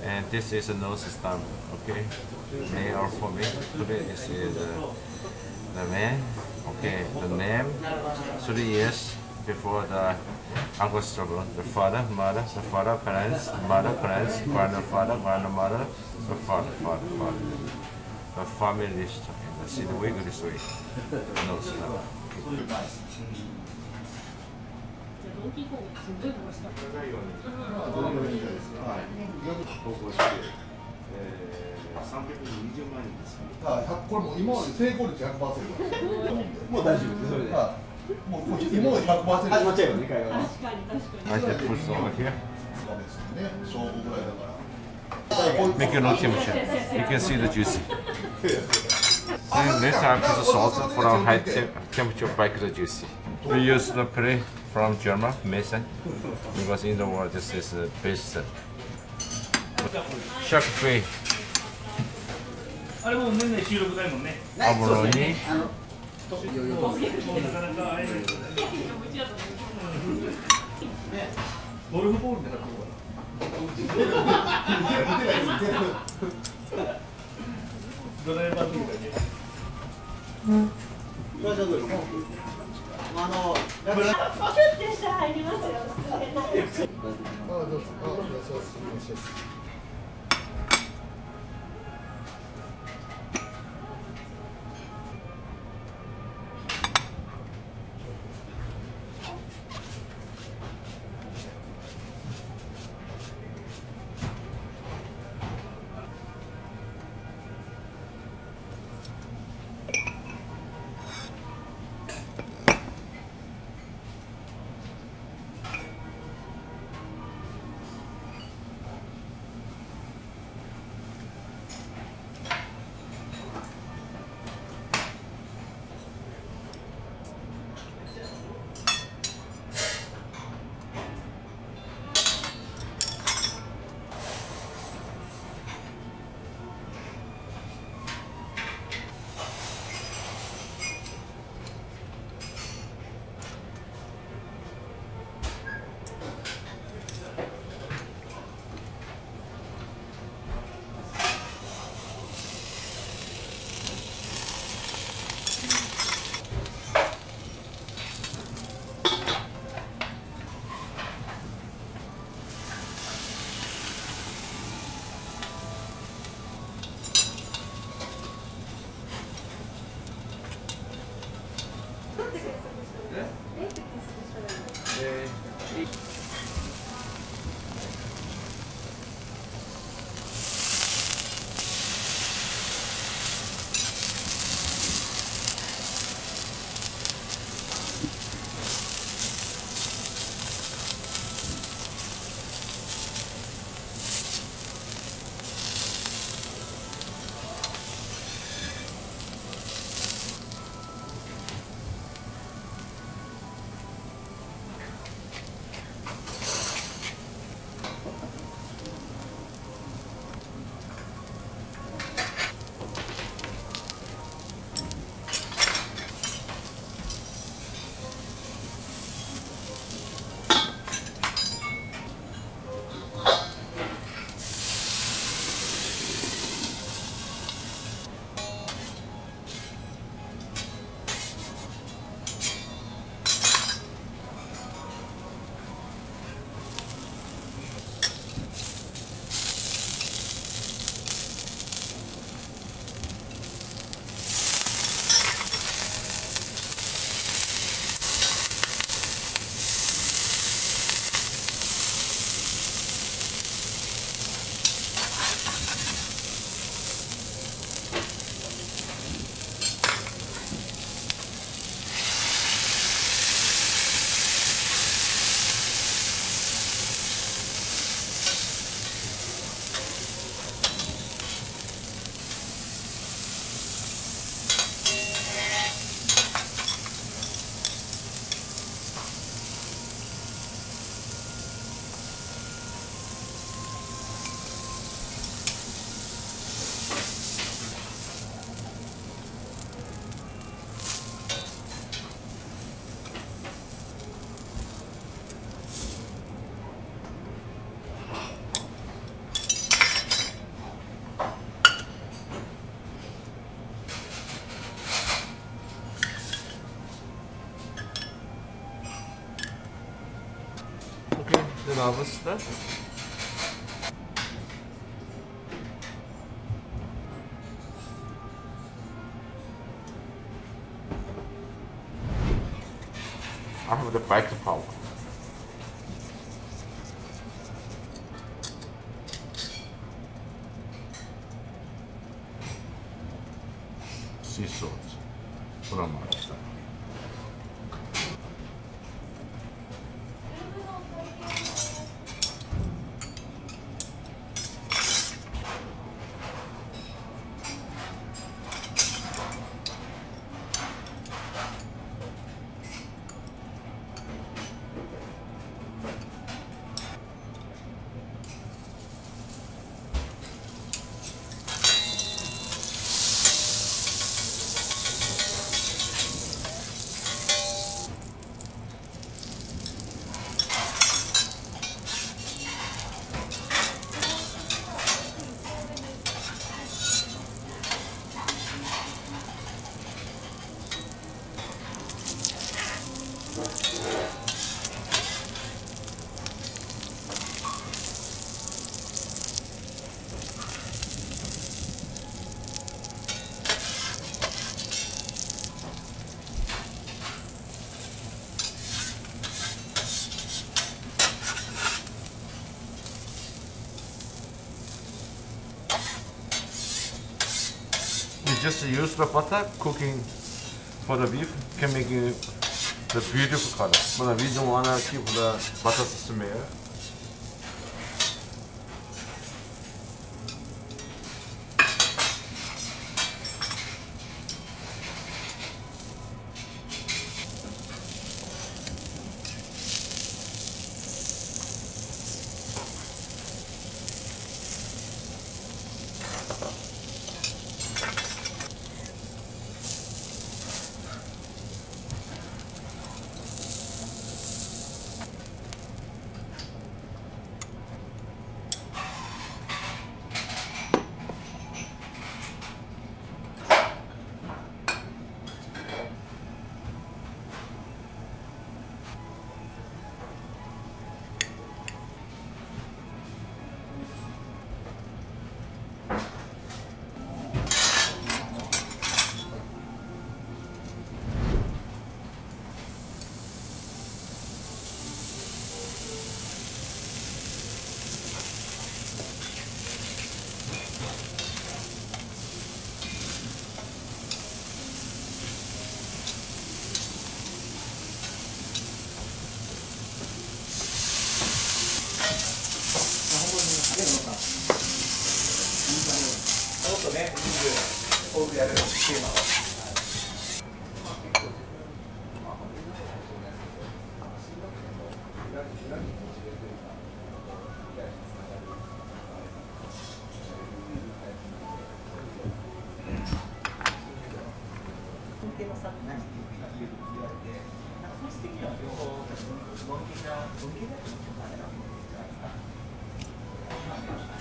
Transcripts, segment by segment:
And this is a no system, okay? They are for me. Today this is the man, okay? The name, 3 years before the uncle struggle. The father, mother, the father, parents, mother, parents, grandfather, grandmother, the father. The family list in the city week this week. No system. ドンキーコングすごい楽しかった。投稿して、320万人ですか。これもう今まで成功率 100%。もう大丈夫です。それで。もう今まで 100%。始まっちゃうよね、会話が。確かに確かに。 I said put some over here. 勝負ぐらいだから。Make your own temperature. You can see the juice. And let's add the salt for our high temperature bake the juicy. We use the pre from German, Mason, because in the world this is best. Shark free. あれもう年内収録だもんね。 Abalone. なかなか会えないけどね。ゴルフボールでなくてもドライバーというかね。ポケットして入りますよ。harvester. I have the bike power. Sea salt from Master. We just use the butter cooking for the beef can make it the beautiful color. But we don't wanna keep the butter smell.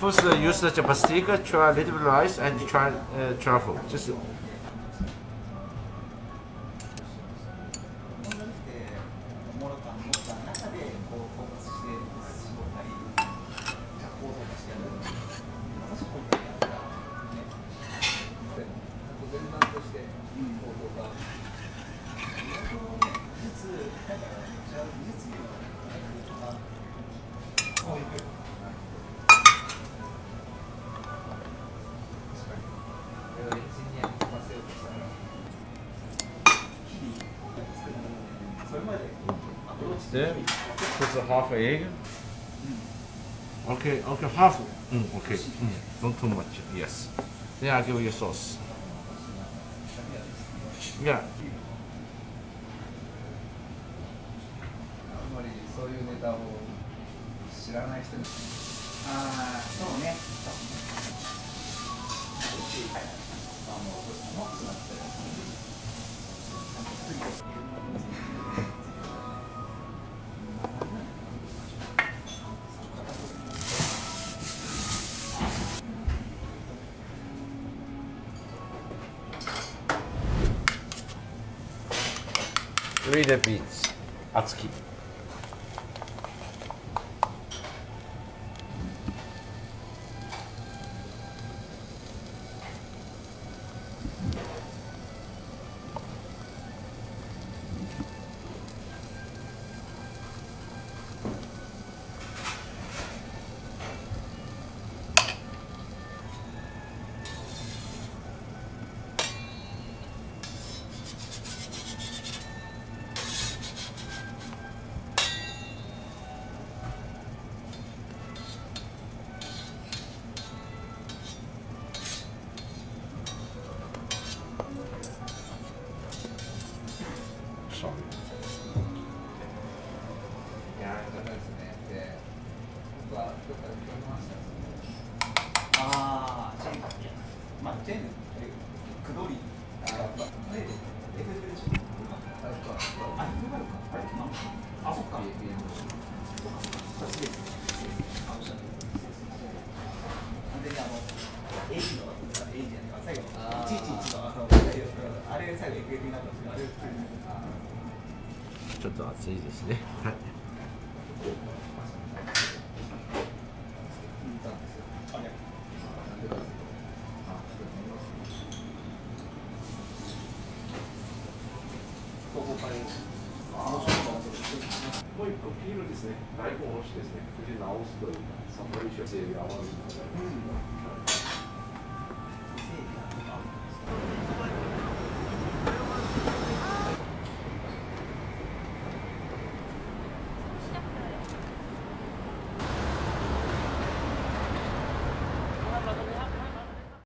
First, use the chapastika, try a little bit rice, and try truffle. Just there. Put a half egg. Okay, half. Okay, don't too much. Yes. Then I'll give you sauce. Yeah. あんまりそういうネタを知らない人にああそうねRead the beans. Atsuki. チェーンくどりあれ FF でしょあれかあれかあそっか失礼ですあおっしゃる完全にエイジのエイジやね最後111のあれ最後 FF になったんですけどあれちょっと暑いですね。はい。もう一個ピールですね。大根おろしですね。口直すというか、さっぱりした味が合わせるので。